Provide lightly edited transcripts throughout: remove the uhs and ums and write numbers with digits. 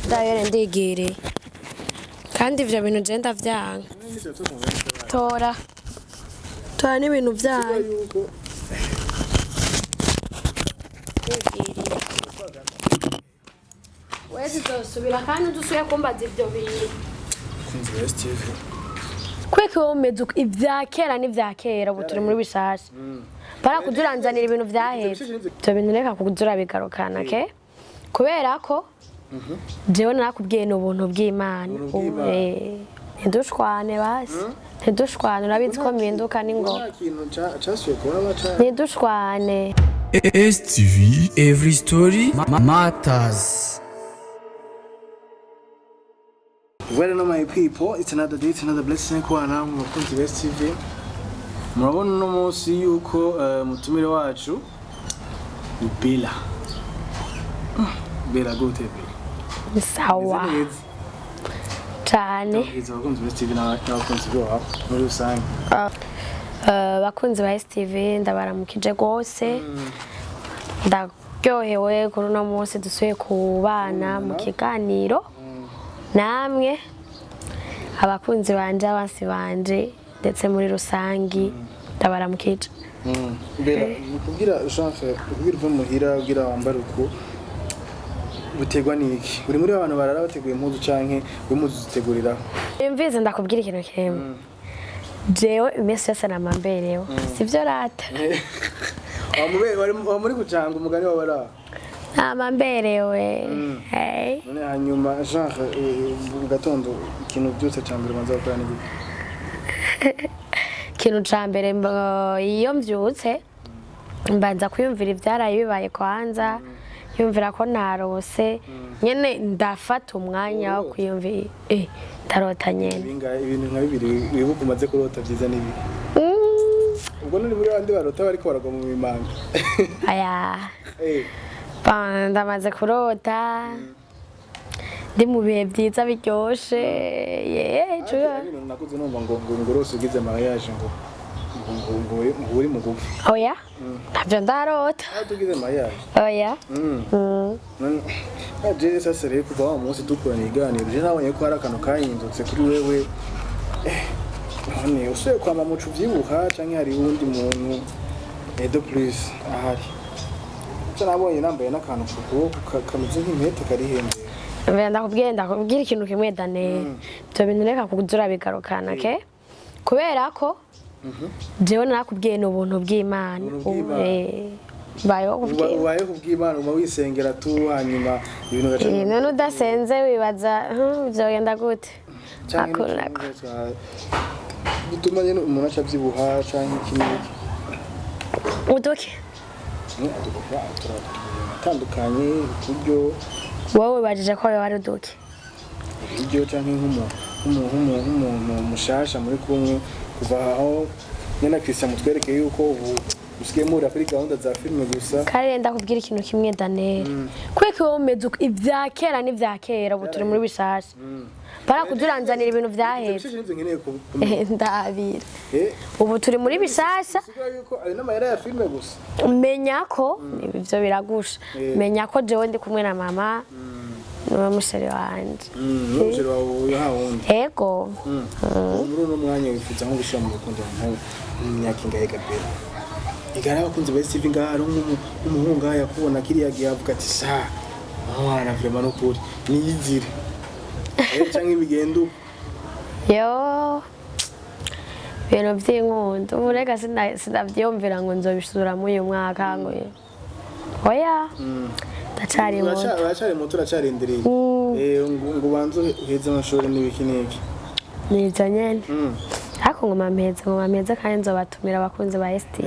ndayere ndigire kandi ivyo bintu je ndavyanga tora n'ibintu byanyu wezi zosubira kandi dusuye kumbaza ivyo bintu kweke womeze ivya kera n'ivya kera ubu turi muri bishasha para kuduranzanira ibintu vyaheze ivyo bintu reka kudura bigarukana ke kubera ko jewe nakubwiye n'ubuntu bw'Imana ntidushwane basi ntidushwane urabizi ko mpinduka n'ingo ntidushwane STV every story matters. Well, no, my people, it's another day, it's another blessing. Kwana mukunzi wa STV. Murabona no munsi yuko mutumire wacu Bella. Bella gute Bella. Sawa. Cyane. Izo bakunzi wa STV n'abakunzi bawe muri rusange. Bakunzi ba STV ndabaramukije gose. Ndaryohewe kuri no munsi dusuye kubana mu kiganiro. Namwe abakunzi banje abansi banje ndetse muri rusangi ndabaramukije. Bella kugira chance kugira uva muhira kugira wambara uko butegwa niki uri muri abantu barara bateguye impuzu canke impuzu zitegurira imvize ndakubwira ikintu kimwe jewe imese yose namamberewe sivyo rata wa muri gucanga umugani wa bara namamberewe hey none hanyuma genre gatondo ikintu byose cyambere manza gukora n'iki ikintu cambere iyo mvyutse mbanza kwiyumvira ivyaraye bibaye kwanza yumvira ko narose nyene ndafata umwanya wo kwiyumvira ndarota nyene ibintu nka bibiri wibuka umaze kurota byiza nibi ubwo nuri muri bandi barota bariko baragwa mu mimanga aya ndamaze kurota ndi mu bihe byiza biryoshe nakuze numva ngo ngorose ugize mariage ngo uri mu gufu oya ntabyo ndarota tugize mariage oya je sasa rero kuva wa munsi dukorana iganiro je nabonye ko hari akantu kahindutse kuri wewe none usuye kwa mamucu vyibuha canke hari uwundi muntu de plus ahari nabonye nambaye n'akantu kuboko kameze nk'impete kari hembere ndakubwira ikintu kimwe dane ivyo bintu reka kudura bigarukana ke kubera ko jewe nakubwiye n'ubuntu bw'Imana bayo kubw'Imana uma wisengera tu hanyuma ibintu gaca none udasenze wibaza vyogenda gute akorako bituma nyene umuntu aca vyibuha canke ikiniki udoke atandukanye kuryo wowe bajije ko wari udoke iryo canke nk'umuntu mushasha muri kumwe kuva aho nyene Christian mutwereke yuko ubu usigaye muri kuri gahunda za filime gusa kare ndakubwira ikintu kimwe Daniel kweke womeze ivya kera n'ivya kera ubu turi muri bishasha para kuduranzanira ibintu vyaheze ndabira ubu turi muri bishasha yuko ari n'amayera ya filime gusa menya ko ivyo biragusha menya ko jewe ndi kumwe na mama n'uwo musore wanje n'umusore wawe yahawundi ego muri uno mwanya wifuza nko gushira mu rukundo myaka ingahe Bella igara abakunzi ba STV ngaro nk'umuhungu yakubona kiriya gihe avuga ati sa mwana vraiment no kuri niyizire canke ibigendo yo ibintu vy'inkundo ubu rega sinavyumvira ngo nzobisura muri uyu mwaka ngo oya ndacari muto uracarindiriye ngo banze uheze amashuri n'ibiki n'iki nizo nyene ariko ngoma mpeze kandi nzobatumira abakunzi ba STV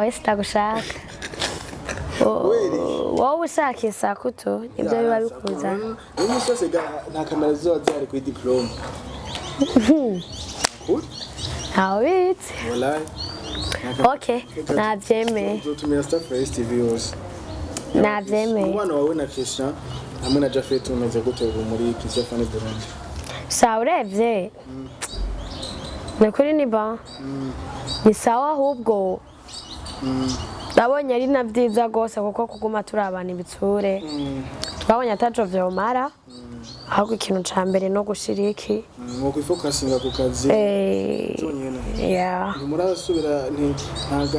wese ndagushaka wowe ushaka isakuto ibyo biba bikuza umunsi wose nta kamera ziba zihari kuri diplome ntawubitse okay navyemeye uzotumira staff ya STV yose navyemeye umwana wawe na Christian hamwe na Jafet umeze gute ubu muri Christian Fan Burundi sa urevye nakuri ni ba ni sawa ahubwo nabonye ari na vyiza gose kuko kuguma turabana ibitsure twabonye ataco vyomara ahubwo ikintu ca mbere no gushiriki ngo kwifokasinga ku kazi cyonyene ntimurasubira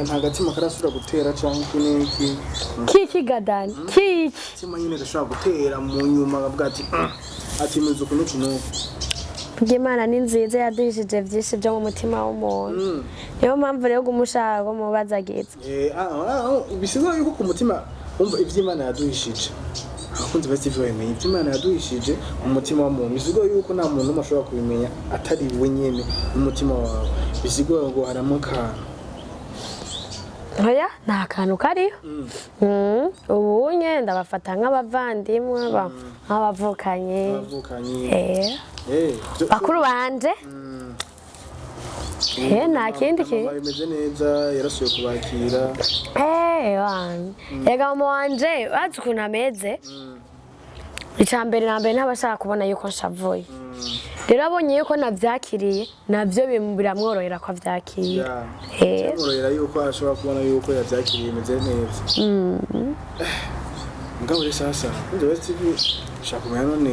nta gatima karasubira gutera canke iki kiki gadani kiki gatima nyine gashobora gutera mu nyuma avuga ati mizo kuno Imana ni nziza yaduhishije vyinshi byo mu mutima w'umuntu niyo mpamvu rero gumushaka mubazagiza bisigura yuko ku mutima umva ivy'Imana yaduhishije abakunzi bose bamenye ivy'Imana yaduhishije mu mutima w'umuntu bisigura yuko nta muntu ashobora kubimenya atari we nyene mu mutima wawe bisigura ngo haramo kantu Oya nta kantu kariyo ubunye ndabafata nk'abavandimwe nk'abavukanye bakuru banje nta kindi bimeze neza yarasuye kubakira yega mama wanje bazi ukuntu ameze icambere na mbere ntabashaka kubona yuko nshavuye rero abonye yuko navyakiriye navyo biramworohera ko avyakiriye biramworohera yuko ashobora kubona yuko yavyakiriye bimeze neza mugabo rero sasa ndetse shaka kumenya none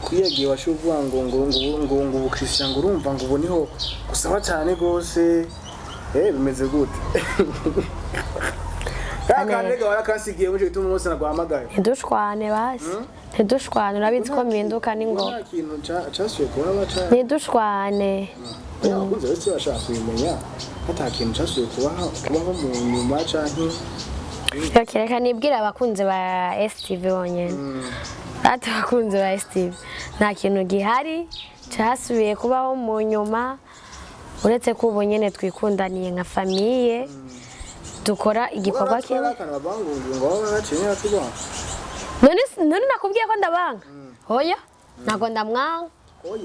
kwiyagiye washuvuga ngo Christian ngo urumva ngo uboniho gusaba cyane gose bimeze gute Kanega warakasigiye muje gituma umunsi nagwamagaye ntidushwane basi ntidushwane urabizi ko mpinduka n'ingo cyasuye kuba baca ntidushwane abakunzi bose bashaka kubimenya hata kintu cyasuye kubaho mu nyuma canke reka nibwira abakunzi ba STV bonyene ati abakunzi ba STV nta kintu gihari cyasubiye kubaho mu nyuma uretse ko ubu nyene twikundaniye nka famiye dukora igikorwa kimwe none nakubwiye ko ndabanga oya ntago ndamwanga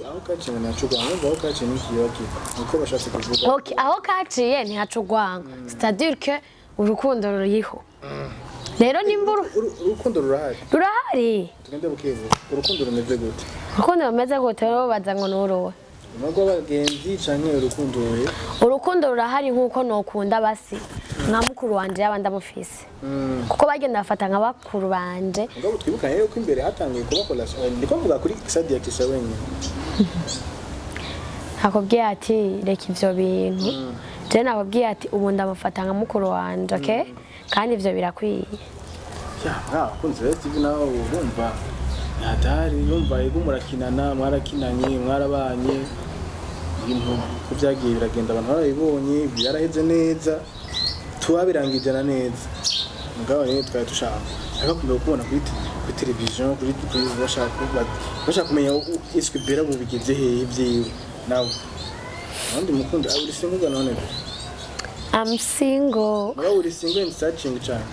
aho kaciye ntihacugwanga aho kaciye n'ikiyoki uko bashatse kuvuga aho kaciye ntihacugwanga c'est-à-dire que urukundo ruriho rero nimba urukundo rurahari tugende bukebu urukundo rumeze gute rero baza ngo nuruwe nubwo bagenzi canke urukundo rurahari nkuko nokunda basi nka mukuru wanje yaba ndamufise kuko bagenda bafata nka bakuru banje ngabo twibukanye yuko imbere hatangiye kuba collation ndiko mvuga kuri Sadia Kisa wenyine akubwiye ati reka ivyo bintu je nakubwiye ati ubu ndamufata nka mukuru wanje okay kandi ivyo birakwiye kunze TV nawe urumva hatari yumva yego murakinana mwarakinanye mwarabanye ibintu ko byagiye biragenda abantu barabibonye byaraheze neza tubabirangijana neza mugabo rero twari dushaka kumbe kubona kuri television kuri bashaka kumenya iswe bera mu bigeze hehe byiwe nawe kandi mukunda uri single none I'm single uri single and searching cyane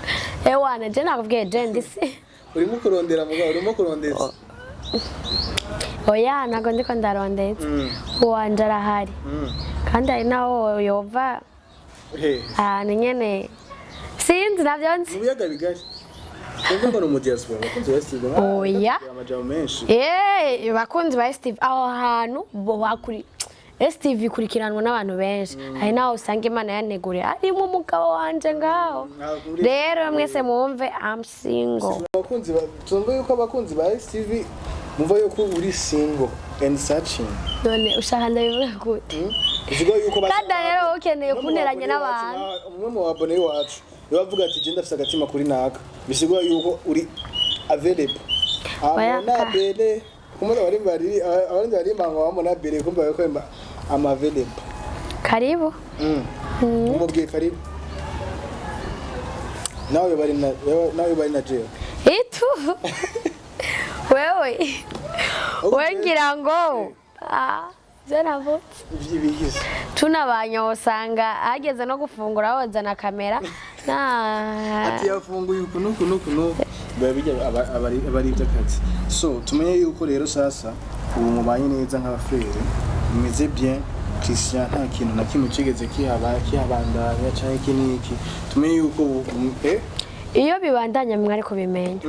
wana je nakubwiye je ndisi urimo kurondera mugabo urimo kurondeza oya nago ndiko ndarondeza uwanje arahari kandi ari naho yova ni nyene sinzi navyo nzi ubuyaga bigari ngo no diaspora bakunzi ba Steve oya amajambo menshi bakunzi ba Steve aho hantu bo bakuri STV kurikiranwa n'abantu benshi hari naho usanga Imana yaneguriye arimo umugabo wanje ngaho rero mwese mumve I'm single abakunzi tumve yuko abakunzi ba STV mumva yuko uri single and searching none ushaka ndabivuga gute uvuga yuko kandi rero ukeneye kunteranya n'abantu umwe mu babone wacu bavuga ati je ndafise agatima kuri naka bisigura yuko uri available amona bele kumara abandi bari mango bamona bele kumva yuko I'm available karibu umubwiye karibu nawe bari na jail itu wewe ngira ngo zanavutse ibigize tunabanya usanga hageze no gufungura bazana kamera ati yafunguye ukuntu abari by'akazi so tumenye yuko rero sasa ubu mubanye neza nk'abafrere bimeze bien Christian nta kintu na kimwe kigeze kihabandanya cyangwa iki niki tumenye yuko iyo bibandanya mwari ko bimenya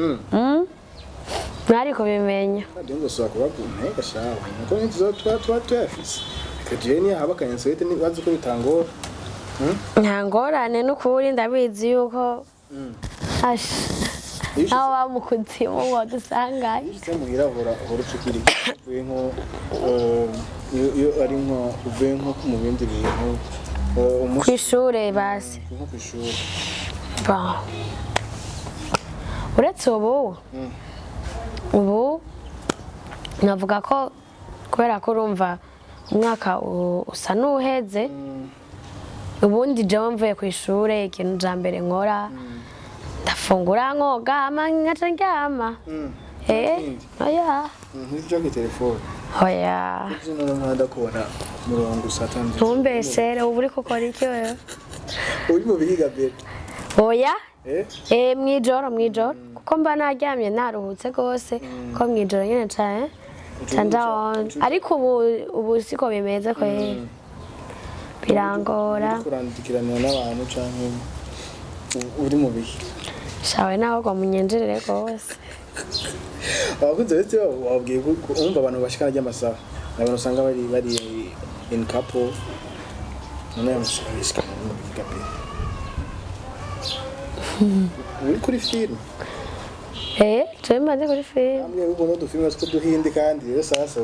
mwari ko bimenya ndingo so kubagunye gashawe nuko nizo twafise kajeni habakanye swete ni bazi ko bitangora ntangorane n'ukuri ndabizi yuko naho bamukuzimu ngo dusangaye Ise muhira hora ucukiri uvuye nko iyo ari nko uvuye nko mu bindi bintu kw'ishure basi nko kw'ishure uretse ubu navuga ko kubera ko urumva umwaka usa n'uheze ubundi jewe mvuye kw'ishure ikintu ja mbere nkora ndafungura nkoga nkaca ndyama oya ntijoge telefone oya none mwanda kubona murongo usatanze ntumbeshere ubu uriko ukora iki wewe uri mu bihiga bebe oya mwijoro kuko mba naryamye naruhutse gose ko mwijoro nyene cane canjaon ariko ubu siko bimeze ko birangora kurandikirana n'abantu canke uri mu bihe shawe naho ngo munyenjerere gose abakunze bese wabwiye umva abantu bashikana ry'amasaha abantu usanga bari in couple none yamushika bishikana mu bihiga bebe uri kuri film turi maze kuri film amwe ubona udufilme two duhindi kandi rero sasa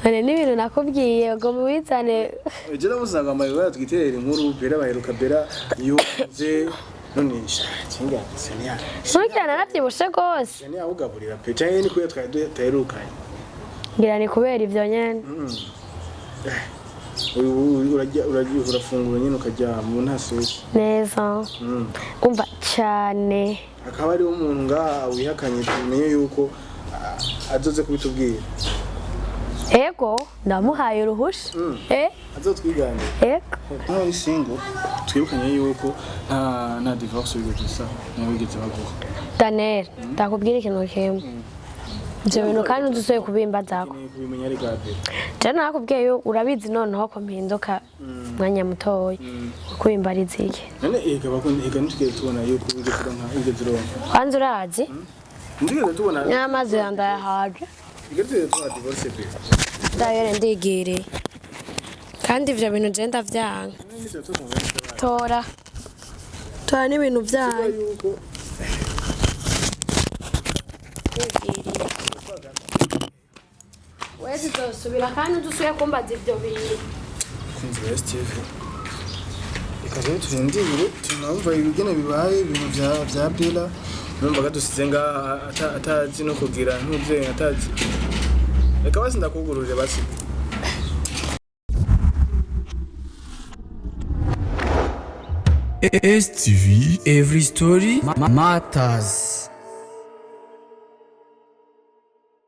none n'ibintu nakubwiye ngo mubizane je namusanga amayobera twiterera inkuru bera baheruka bera yuze none kinga senia ntukira naravyibushe gose senia ugaburira pe canke ni kuya twaherukanye ngira ni kubera ivyo nyene urafungura nyine ukaryama ntasuye neza umva cyane akaba ari umuntu ngaha wihakanye tumenye yuko azoze kubitubwira ego ndamuhaye uruhusha azotwiganira ego none single twibukanye yuko nta divorce bigeze nabigeze baguha Daniel ndakubwira ikintu kimwe ivyo bintu kandi udusoye kubimba zako kubimenya ari gabe je nakubwiye yo urabizi noneho ko mpinduka mwanya mutoya kubimba ari ziki none ega ntugiye tubona yuko ugeze uronka kwanza urazi ndigeze tubona n'amazi yandayahaje igeze tubona divorce pe ndayere ndigiriye kandi ivyo bintu je ndavyanga tora n'ibintu vyanga wezi zosubira kandi udusuye kumbaza ivyo bintu kunzi Steve ikaje turindire tunumva ibigene bibaye ibintu vya Bella numva gadusize nga atazi no kugira ntuze atazi reka basi ndakugururire basi STV, every story matters.